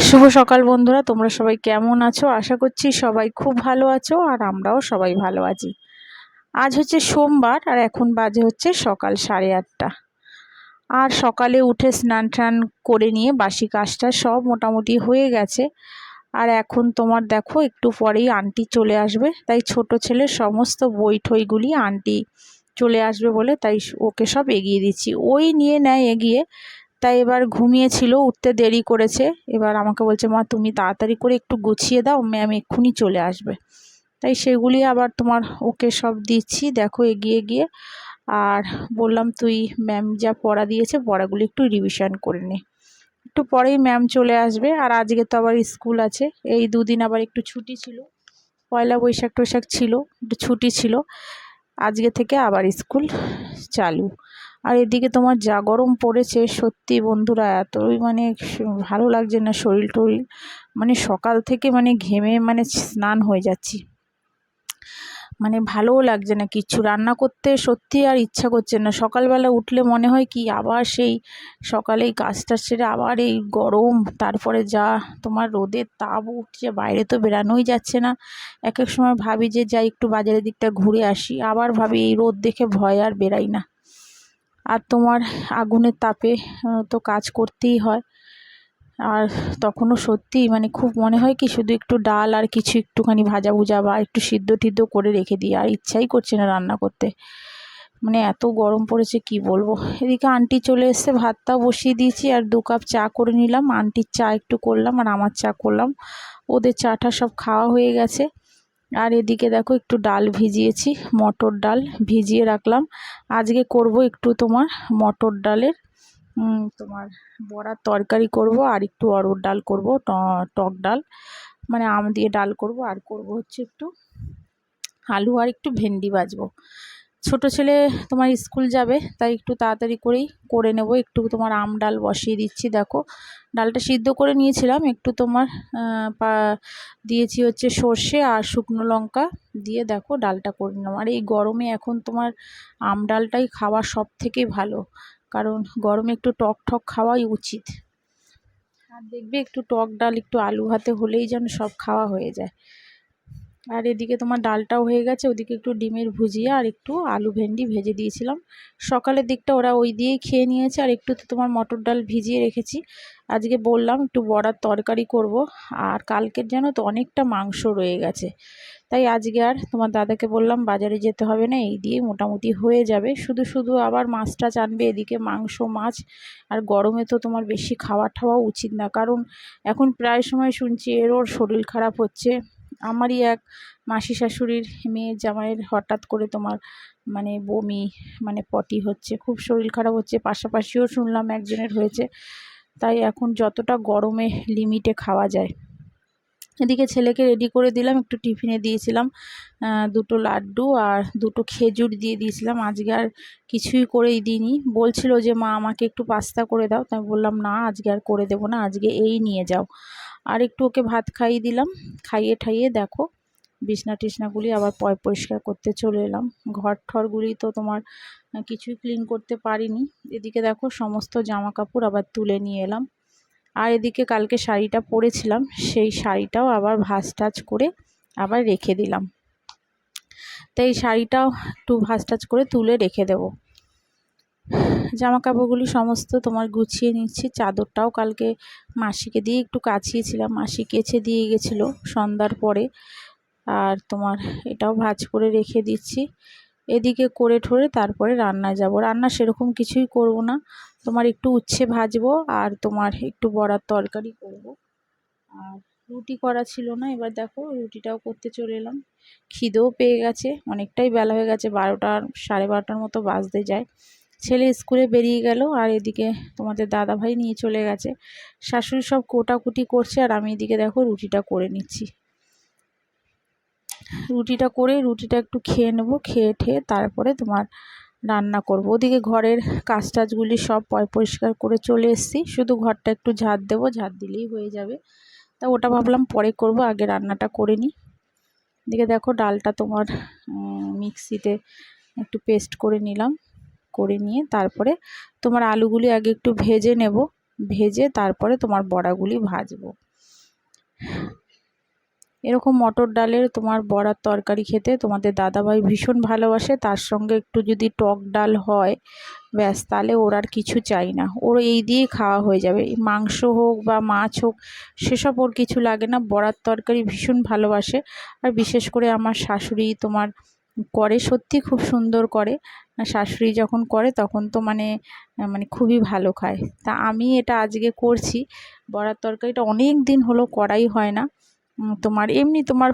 শুভ সকাল বন্ধুরা, তোমরা সবাই কেমন আছো? আশা করছি সবাই খুব ভালো আছো আর আমরাও সবাই ভালো আছি। আজ হচ্ছে সোমবার আর এখন বাজে হচ্ছে সকাল 8:30। আর সকালে উঠে স্নান টান করে নিয়ে বাসি কাজটা সব মোটামুটি হয়ে গেছে। আর এখন তোমার দেখো একটু পরেই আন্টি চলে আসবে, তাই ছোট ছেলের সমস্ত বই ঠইগুলি আন্টি চলে আসবে বলে তাই ওকে সব এগিয়ে দিচ্ছি, ওই নিয়ে নেয় এগিয়ে। তাই এবার ঘুমিয়েছিল, উঠতে দেরি করেছে। এবার আমাকে বলছে, মা তুমি তাড়াতাড়ি করে একটু গুছিয়ে দাও, ম্যাম এক্ষুনি চলে আসবে। তাই সেগুলি আবার তোমার ওকে সব দিচ্ছি দেখো এগিয়ে গিয়ে। আর বললাম তুই ম্যাম যা পড়া দিয়েছে পড়াগুলি একটু রিভিশন করে নে, একটু পরেই ম্যাম চলে আসবে। আর আজকে তো আবার স্কুল আছে, এই দুদিন আবার একটু ছুটি ছিল, পয়লা বৈশাখ টৈশাখ ছিল, একটু ছুটি ছিল। আজকে থেকে আবার স্কুল চালু। আর এদিকে তোমার যা গরম পড়েছে সত্যি বন্ধুরা, এতই মানে ভালো লাগছে না শরীর টরীর, মানে সকাল থেকে মানে ঘেমে মানে স্নান হয়ে যাচ্ছি, মানে ভালোও লাগছে না, কিচ্ছু রান্না করতে সত্যি আর ইচ্ছা করছে না। সকালবেলা উঠলে মনে হয় কি আবার সেই সকালেই কাজটা সেরে আবার এই গরম, তারপরে যা তোমার রোদের তাপ উঠছে, বাইরে তো বেরানোই যাচ্ছে না। এক এক সময় ভাবি যে যাই একটু বাজারের দিকটা ঘুরে আসি, আবার ভাবি এই রোদ দেখে ভয় আর বেরাই না। আর তোমার আগুনের তাপে তো কাজ করতেই হয়। আর তখনও সত্যিই মানে খুব মনে হয় কি শুধু একটু ডাল আর কিছু একটুখানি ভাজা ভুজা বা একটু সিদ্ধ টিদ্ধ করে রেখে দিই, আর ইচ্ছাই করছে না রান্না করতে, মানে এত গরম পড়েছে কি বলবো। এদিকে আন্টি চলে এসছে, ভাতটাও বসিয়ে দিয়েছি আর 2 কাপ চা করে নিলাম। আন্টির চা একটু করলাম আর আমার চা করলাম, ওদের চাটা সব খাওয়া হয়ে গেছে। আর এদিকে দেখো একটু ডাল ভিজিয়েছি, মটর ডাল ভিজিয়ে রাখলাম। আজকে করব একটু তোমার মটর ডালের তোমার বড়ার তরকারি করব, আর একটু অরহর ডাল করব, টক ডাল, মানে আম দিয়ে ডাল করব। আর করব হচ্ছে একটু আলু আর একটু ভেন্ডি ভাজবো। ছোট ছেলে তোমার স্কুল যাবে, তাই একটু তাড়াতাড়ি করেই করে নেব। একটু তোমার আম ডাল বসিয়ে দিচ্ছি দেখো, ডালটা সিদ্ধ করে নিয়েছিলাম, একটু তোমার দিয়েছি হচ্ছে সর্ষে আর শুকনো লঙ্কা দিয়ে দেখো ডালটা করে নিলাম। আর এই গরমে এখন তোমার আম ডালটাই খাওয়া সব থেকে ভালো, কারণ গরমে একটু টক ঠক খাওয়াই উচিত। আর দেখবে একটু টক ডাল একটু আলু ভাতে হলেই যেন সব খাওয়া হয়ে যায়। আর এদিকে তোমার ডালটাও হয়ে গেছে, ওদিকে একটু ডিমের ভুজিয়া আর একটু আলু ভেন্ডি ভেজে দিয়েছিলাম। সকালের দিকটা ওরা ওই দিয়েই খেয়ে নিয়েছে। আর একটু তো তোমার মটর ডাল ভিজিয়ে রেখেছি, আজকে বললাম একটু বড়ার তরকারি করব। আর কালকের যেন তো অনেকটা মাংস রয়ে গেছে, তাই আজকে আর তোমার দাদাকে বললাম বাজারে যেতে হবে না, এই দিয়ে মোটামুটি হয়ে যাবে। শুধু শুধু আবার মাছটা আনবে, এদিকে মাংস মাছ, আর গরমে তো তোমার বেশি খাওয়া ঠাওয়া উচিত না, কারণ এখন প্রায় সময় শুনছি এরও শরীর খারাপ হচ্ছে। আমারই এক মাসি শাশুড়ির মেয়ের জামাইয়ের হঠাৎ করে তোমার মানে বমি, মানে পটি হচ্ছে, খুব শরীর খারাপ হচ্ছে। পাশাপাশিও শুনলাম একজনের হয়েছে। তাই এখন যতটা গরমে লিমিটে খাওয়া যায়। এদিকে ছেলেকে রেডি করে দিলাম, একটু টিফিনে দিয়েছিলাম 2টো লাড্ডু আর 2টো খেজুর দিয়ে দিয়েছিলাম। আজকে আর কিছুই করেই দিইনি, বলছিল যে মা আমাকে একটু পাস্তা করে দাও, তাই বললাম না আজকে আর করে দেবো না, আজকে এই নিয়ে যাও। আর একটু ওকে ভাত খাইয়ে দিলাম, খাইয়ে ঠাইয়ে দেখো বিছনা টিছনাগুলি আবার পরিষ্কার করতে চলে এলাম। ঘর ঠরগুলি তো তোমার কিছুই ক্লিন করতে পারিনি। এদিকে দেখো সমস্ত জামা কাপড় আবার তুলে নিয়ে এলাম। আর এদিকে কালকে শাড়িটা পরেছিলাম, সেই শাড়িটাও আবার ভাঁজ টাজ করে আবার রেখে দিলাম। তাই এই শাড়িটাও একটু ভাঁজ টাজ করে তুলে রেখে দেব। জামা কাপড়গুলি সমস্ত তোমার গুছিয়ে নিচ্ছি। চাদরটাও কালকে মাসিকে দিয়ে একটু কাচিয়েছিলাম, মাসি কেচে দিয়ে গেছিলো সন্ধ্যার পরে। আর তোমার এটাও ভাঁজ করে রেখে দিচ্ছি। এদিকে করে ঠরে তারপরে রান্নায় যাব। রান্না সেরকম কিছুই করব না, তোমার একটু উচ্ছে ভাজবো আর তোমার একটু বড়ার তরকারি করব। আর রুটি করা ছিল না, এবার দেখো রুটিটাও করতে চলে এলাম। খিদেও পেয়ে গেছে, অনেকটাই বেলা হয়ে গেছে, 12টা 12:30টার মতো বাজতে যায়। ছেলে স্কুলে বেরিয়ে গেল আর এদিকে তোমাদের দাদা ভাই নিয়ে চলে গেছে। শাশুড়ি সব কোটাকুটি করছে আর আমি এদিকে দেখো রুটিটা করে নিচ্ছি। রুটিটা করে রুটিটা একটু খেয়ে নেব, খেয়ে ঠেয়ে তারপরে তোমার রান্না করব। ওদিকে ঘরের কাজ টাজগুলি সব পরিষ্কার করে চলে এসেছি, শুধু ঘরটা একটু ঝাড় দেবো, ঝাড় দিলেই হয়ে যাবে। তা ওটা ভাবলাম পরে করব, আগে রান্নাটা করে নিই। এদিকে দেখো ডালটা তোমার মিক্সিতে একটু পেস্ট করে নিলাম, করে নিয়ে তারপরে তোমার আলুগুলি আগে একটু ভেজে নেব। ভেজে তারপরে তোমার বড়াগুলি ভাজবো। এরকম মটর ডালের তোমার বড়ার তরকারি খেতে তোমাদের দাদাভাই ভীষণ ভালোবাসে। তার সঙ্গে একটু যদি টক ডাল হয় ব্যাস, তাহলে ওর আর কিছু চাই না, ওর এই দিয়েই খাওয়া হয়ে যাবে। মাংস হোক বা মাছ হোক সেসব ওর কিছু লাগে না, বড়ার তরকারি ভীষণ ভালোবাসে। আর বিশেষ করে আমার শাশুড়ি তোমার করে, সত্যি খুব সুন্দর করে। শাশুড়ি যখন করে তখন তো মানে মানে খুবই ভালো খায়। তা আমি এটা আজকে করছি, বড়ার তরকারিটা অনেক দিন হলো করাই হয় না। তোমার এমনি তোমার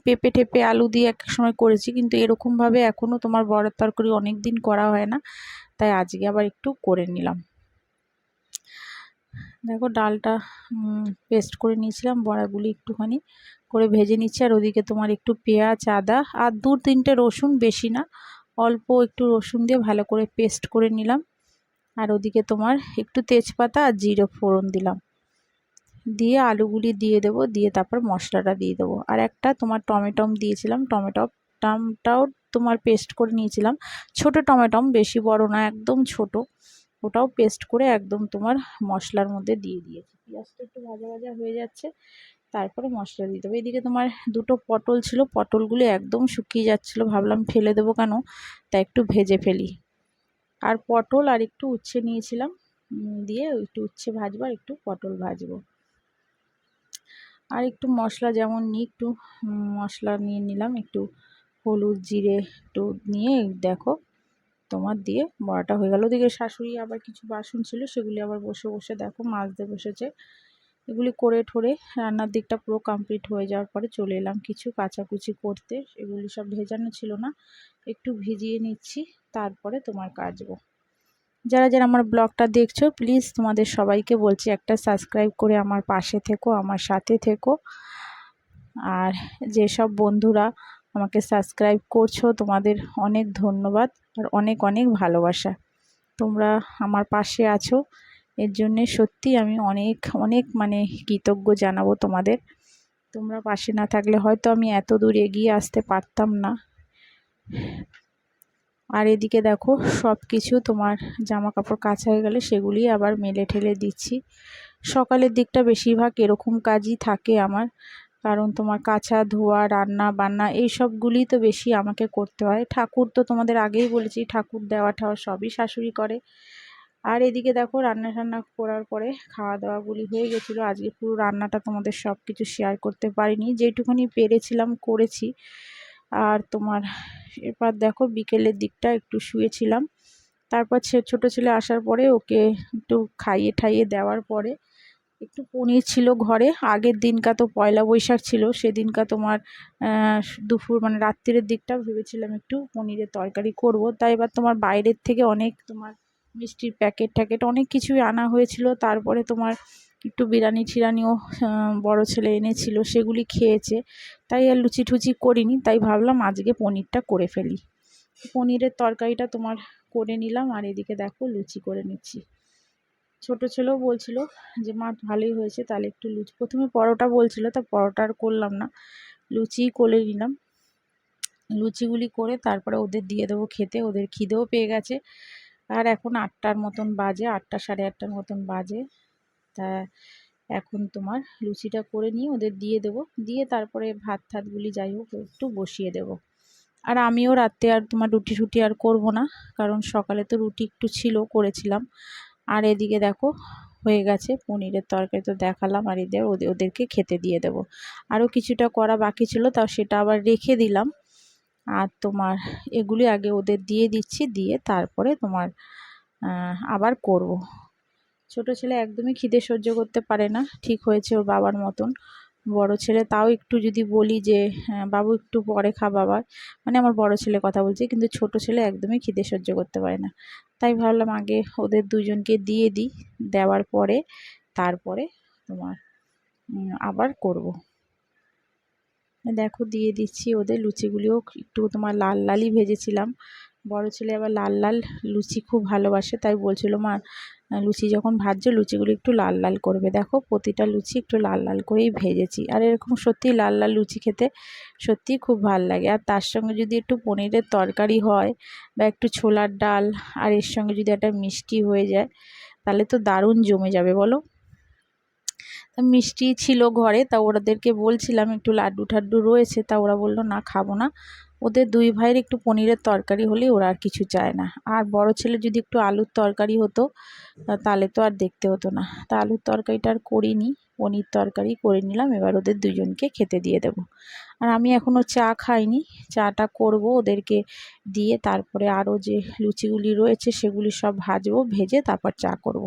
পেঁপে টেপে আলু দিয়ে এক সময় করেছি, কিন্তু এরকমভাবে এখনও তোমার বড়ার তরকারি অনেক দিন করা হয় না, তাই আজকে আবার একটু করে নিলাম। দেখো ডালটা পেস্ট করে নিয়েছিলাম, বড়াগুলি একটুখানি করে ভেজে নিচ্ছি। আর ওদিকে তোমার একটু পেঁয়াজ, আদা আর 2-3টে রসুন, বেশি না, অল্প একটু রসুন দিয়ে ভালো করে পেস্ট করে নিলাম। আর ওদিকে তোমার একটু তেজপাতা আর জিরে ফোড়ন দিলাম, দিয়ে আলুগুলি দিয়ে দেবো, দিয়ে তারপর মশলাটা দিয়ে দেবো। আর একটা তোমার টমেটো দিয়েছিলাম, টমেটোটাও তোমার পেস্ট করে নিয়েছিলাম, ছোট টমেটো, বেশি বড় না, একদম ছোট, ওটাও পেস্ট করে একদম তোমার মশলার মধ্যে দিয়ে দিয়েছি। পেঁয়াজটা একটু ভাজা ভাজা হয়ে যাচ্ছে, তারপরে মশলা দিয়ে দেবো। এদিকে তোমার 2টো পটল ছিল, পটলগুলি একদম শুকিয়ে যাচ্ছিলো, ভাবলাম ফেলে দেবো কেন, তা একটু ভেজে ফেলি। আর পটল আর একটু উচ্ছে নিয়েছিলাম, দিয়ে একটু উচ্ছে ভাজবো আর একটু পটল ভাজবো। আর একটু মশলা যেমন নিই, একটু মশলা নিয়ে নিলাম, একটু হলুদ জিরে একটু নিয়ে দেখো তোমার দিয়ে বড়াটা হয়ে গেল। ওদিকে শাশুড়ি আবার কিছু বাসন ছিল, সেগুলি আবার বসে বসে দেখো মাজতে বসেছে। এগুলি করে ঠোরে রান্নার দিকটা পুরো কমপ্লিট হয়ে যাওয়ার পরে চলে এলাম কিছু কাচাকুচি করতে। এগুলি সব ভেজানো ছিল না, একটু ভিজিয়ে নিচ্ছি, তারপরে তোমার কাচবো। যারা যারা আমার ব্লগটা দেখছো প্লিজ তোমাদের সবাইকে বলছি একটা সাবস্ক্রাইব করে আমার পাশে থেকো, আমার সাথে থেকো। আর যেসব বন্ধুরা আমাকে সাবস্ক্রাইব করছো তোমাদের অনেক ধন্যবাদ আর অনেক অনেক ভালোবাসা। তোমরা আমার পাশে আছো, এর জন্যে সত্যি আমি অনেক অনেক মানে কৃতজ্ঞ জানাবো তোমাদের। তোমরা পাশে না থাকলে হয়তো আমি এত দূর এগিয়ে আসতে পারতাম না। আর এদিকে দেখো সব কিছু তোমার জামা কাপড় কাচা হয়ে গেলে সেগুলি আবার মেলে ঠেলে দিচ্ছি। সকালের দিকটা বেশিরভাগ এরকম কাজই থাকে আমার, কারণ তোমার কাচা ধোয়া রান্না বান্না এই সবগুলি তো বেশি আমাকে করতে হয়। ঠাকুর তো তোমাদের আগেই বলেছি, ঠাকুর দেওয়া ঠাওয়া সবই শাশুড়ি করে। আর এদিকে দেখো রান্না টান্না করার পরে খাওয়া দাওয়াগুলি হয়ে গেছিলো। আজকে পুরো রান্নাটা তোমাদের সব কিছু শেয়ার করতে পারিনি, যেটুকুনি পেরেছিলাম করেছি। আর তোমার এবার দেখো বিকেলের দিকটা একটু শুয়েছিলাম, তারপর ছোটো ছেলে আসার পরে ওকে একটু খাইয়ে ঠাইয়ে দেওয়ার পরে একটু পনির ছিল ঘরে। আগের দিনকা তো পয়লা বৈশাখ ছিল, সেদিনকা তোমার দুপুর মানে রাত্রির দিকটা ভেবেছিলাম একটু পনিরের তরকারি করব। তাই এবার তোমার বাইরের থেকে অনেক তোমার মিষ্টির প্যাকেট ট্যাকেট অনেক কিছুই আনা হয়েছিল। তারপরে তোমার একটু বিরিয়ানি টিরানিও বড় ছেলে এনেছিল, সেগুলি খেয়েছে। তাই আর লুচি টুচি করিনি, তাই ভাবলাম আজকে পনিরটা করে ফেলি। পনিরের তরকারিটা তোমার করে নিলাম, আর এদিকে দেখো লুচি করে নিচ্ছি। ছোটো ছেলেও বলছিল যে মা ভালোই হয়েছে, তাহলে একটু লুচি, প্রথমে পরোটা বলছিল, তা পরোটা আর করলাম না, লুচিই করে নিলাম। লুচিগুলি করে তারপরে ওদের দিয়ে দেবো খেতে, ওদের খিদেও পেয়ে গেছে। আর এখন 8টার মতন বাজে, 8টা সাড়ে 8টার মতন বাজে। তা এখন তোমার লুচিটা করে নিয়ে ওদের দিয়ে দেবো, দিয়ে তারপরে ভাত ঠাতগুলি যাই হোক একটু বসিয়ে দেবো। আর আমিও রাতে আর তোমার রুটি টুটি আর করব না, কারণ সকালে তো রুটি একটু ছিল করেছিলাম। আর এদিকে দেখো হয়ে গেছে পনিরের তরকারি তো দেখালাম, আর ওদেরকে খেতে দিয়ে দেবো। আরও কিছুটা করা বাকি ছিল, তাও সেটা আবার রেখে দিলাম। আর তোমার এগুলি আগে ওদের দিয়ে দিচ্ছি, দিয়ে তারপরে তোমার আবার করব। ছোট ছেলে একদমই খিদে সহ্য করতে পারে না, ঠিক হয়েছে ওর বাবার মতন। বড় ছেলে তাও একটু যদি বলি যে বাবু একটু পরে খা বাবা, মানে আমার বড় ছেলে কথা বলছি, কিন্তু ছোট ছেলে একদমই খিদে সহ্য করতে পারে না। তাই ভাবলাম আগে ওদের দুজনকে দিয়ে দিই, দেওয়ার পরে তারপরে তোমার আবার করব। দেখো দিয়ে দিচ্ছি ওদের লুচিগুলিও একটু তোমার লাল লালই ভেজেছিলাম। বড় ছেলে আবার লাল লাল লুচি খুব ভালোবাসে, তাই বলছিল মা লুচি যখন ভাজছো লুচিগুলো একটু লাল লাল করবে। দেখো প্রতিটা লুচি একটু লাল লাল করেই ভেজেছি। আর এরকম সত্যিই লাল লাল লুচি খেতে সত্যিই খুব ভালো লাগে। আর তার সঙ্গে যদি একটু পনিরের তরকারি হয় বা একটু ছোলার ডাল, আর এর সঙ্গে যদি একটা মিষ্টি হয়ে যায়, তাহলে তো দারুণ জমে যাবে বলো। তা মিষ্টি ছিল ঘরে, তা ওদেরকে বলছিলাম একটু লাড্ডু ঠাড্ডু রয়েছে, তা ওরা বললো না খাবো না। ওদের দুই ভাইয়ের একটু পনিরের তরকারি হলেই ওরা আর কিছু চায় না। আর বড় ছেলে যদি একটু আলুর তরকারি হতো তাহলে তো আর দেখতে হতো না। তা আলুর তরকারিটা আর করিনি, পনির তরকারি করে নিলাম। এবার ওদের দুজনকে খেতে দিয়ে দেবো। আর আমি এখনও চা খাইনি, চাটা করব ওদেরকে দিয়ে, তারপরে আরও যে লুচিগুলি রয়েছে সেগুলি সব ভাজবো, ভেজে তারপর চা করব।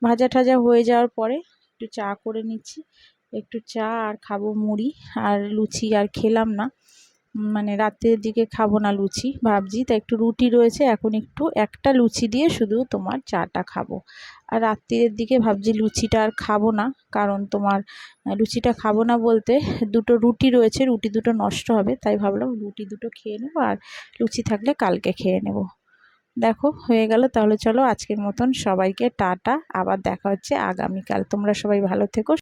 ভাজা টাজা হয়ে যাওয়ার পরে একটু চা করে নিচ্ছি, একটু চা আর খাবো মুড়ি। আর লুচি আর খেলাম না, মানে রাতের দিকে খাবো না লুচি ভাবছি। তা একটু রুটি রয়েছে, এখন একটু একটা লুচি দিয়ে শুধু তোমার চাটা খাবো। আর রাত্রির দিকে ভাবছি লুচিটা আর খাবো না, কারণ তোমার লুচিটা খাবো না বলতে দুটো রুটি রয়েছে, রুটি দুটো নষ্ট হবে, তাই ভাবলাম রুটি দুটো খেয়ে নেবো, আর লুচি থাকলে কালকে খেয়ে নেব। দেখো হয়ে গেল। তাহলে চলো আজকের মতন সবাইকে টাটা, আবার দেখা হচ্ছে আগামীকাল। তোমরা সবাই ভালো থেকো।